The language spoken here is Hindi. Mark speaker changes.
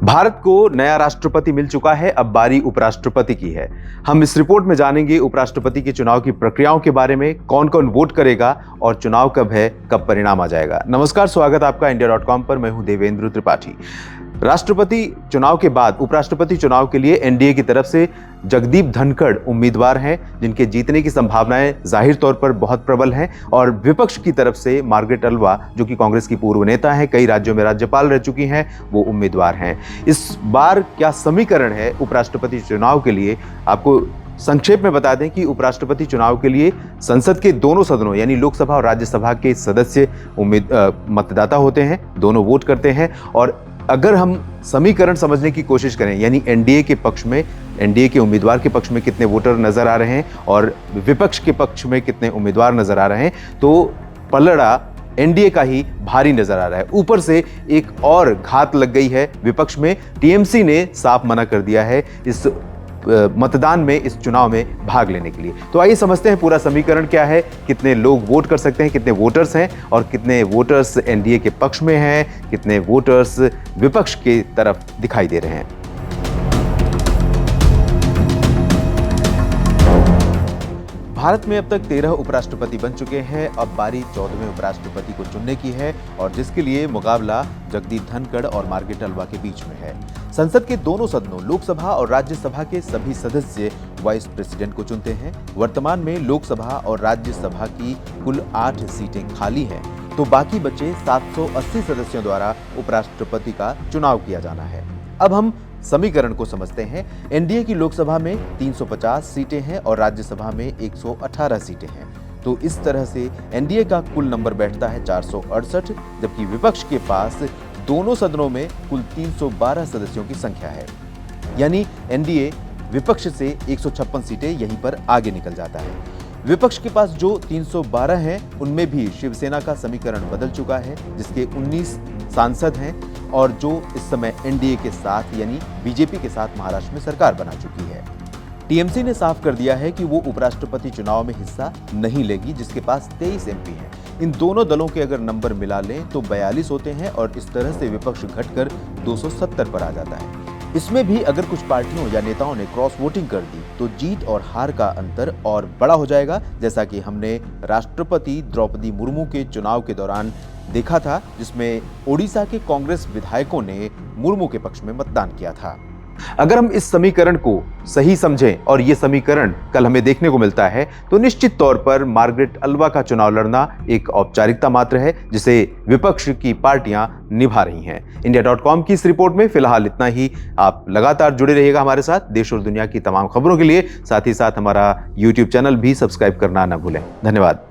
Speaker 1: भारत को नया राष्ट्रपति मिल चुका है, अब बारी उपराष्ट्रपति की है। हम इस रिपोर्ट में जानेंगे उपराष्ट्रपति के चुनाव की प्रक्रियाओं के बारे में, कौन कौन वोट करेगा और चुनाव कब है, कब परिणाम आ जाएगा। नमस्कार, स्वागत आपका इंडिया.com पर। मैं हूं देवेंद्र त्रिपाठी। राष्ट्रपति चुनाव के बाद उपराष्ट्रपति चुनाव के लिए एनडीए की तरफ से जगदीप धनखड़ उम्मीदवार हैं, जिनके जीतने की संभावनाएं जाहिर तौर पर बहुत प्रबल हैं। और विपक्ष की तरफ से मार्गरेट अल्वा, जो कि कांग्रेस की पूर्व नेता हैं, कई राज्यों में राज्यपाल रह चुकी हैं, वो उम्मीदवार हैं। इस बार क्या समीकरण है उपराष्ट्रपति चुनाव के लिए, आपको संक्षेप में बता दें कि उपराष्ट्रपति चुनाव के लिए संसद के दोनों सदनों यानी लोकसभा और राज्यसभा के सदस्य मतदाता होते हैं, दोनों वोट करते हैं। और अगर हम समीकरण समझने की कोशिश करें, यानी एनडीए के पक्ष में, एनडीए के उम्मीदवार के पक्ष में कितने वोटर नजर आ रहे हैं और विपक्ष के पक्ष में कितने उम्मीदवार नजर आ रहे हैं, तो पलड़ा एनडीए का ही भारी नजर आ रहा है। ऊपर से एक और घात लग गई है विपक्ष में। टीएमसी ने साफ मना कर दिया है इस मतदान में, इस चुनाव में भाग लेने के लिए। तो आइए समझते हैं पूरा समीकरण क्या है, कितने लोग वोट कर सकते हैं, कितने वोटर्स हैं और कितने वोटर्स एनडीए के पक्ष में हैं, कितने वोटर्स विपक्ष की तरफ दिखाई दे रहे हैं। भारत में अब तक 13 उपराष्ट्रपति बन चुके हैं। अब बारी 14वें उपराष्ट्रपति को चुनने की है और जिसके लिए मुकाबला जगदीप धनखड़ और मार्गरेट अल्वा के बीच में है। संसद के दोनों सदनों लोकसभा और राज्यसभा के सभी सदस्य वाइस प्रेसिडेंट को चुनते हैं। वर्तमान में लोकसभा और राज्यसभा की कुल 8 सीटें खाली हैं, तो बाकी बचे 780 सदस्यों द्वारा उपराष्ट्रपति का चुनाव किया जाना है। अब हम समीकरण को समझते हैं। एनडीए की लोकसभा में 350 सीटें हैं और राज्यसभा में 118 सीटें हैं। तो इस तरह से एनडीए का कुल नंबर बैठता है 468, जबकि विपक्ष के पास दोनों सदनों में कुल 312 सदस्यों की संख्या है। यानी एनडीए विपक्ष से 156 सीटें यहीं पर आगे निकल जाता है। विपक्ष के पास जो 312 हैं, उनमें भी शिवसेना का समीकरण बदल चुका है, जिसके 19 सांसद हैं और जो इस समय एनडीए के साथ यानी बीजेपी के साथ महाराष्ट्र में सरकार बना चुकी है। टीएमसी ने साफ कर दिया है कि वो उपराष्ट्रपति चुनाव में हिस्सा नहीं लेगी, जिसके पास 23 एमपी हैं। इन दोनों दलों के अगर नंबर मिला लें तो 42 होते हैं और इस तरह से विपक्ष घटकर 270 पर आ जाता है। इसमें भी अगर कुछ पार्टियों या नेताओं ने क्रॉस वोटिंग कर दी तो जीत और हार का अंतर और बड़ा हो जाएगा, जैसा कि हमने राष्ट्रपति द्रौपदी मुर्मू के चुनाव के दौरान देखा था, जिसमें ओडिशा के कांग्रेस विधायकों ने मुर्मू के पक्ष में मतदान किया था। अगर हम इस समीकरण को सही समझें और ये समीकरण कल हमें देखने को मिलता है, तो निश्चित तौर पर मार्गरेट अल्वा का चुनाव लड़ना एक औपचारिकता मात्र है, जिसे विपक्ष की पार्टियां निभा रही हैं। इंडिया.com की इस रिपोर्ट में फिलहाल इतना ही। आप लगातार जुड़े रहिएगा हमारे साथ देश और दुनिया की तमाम खबरों के लिए। साथ ही साथ हमारा YouTube चैनल भी सब्सक्राइब करना न भूलें। धन्यवाद।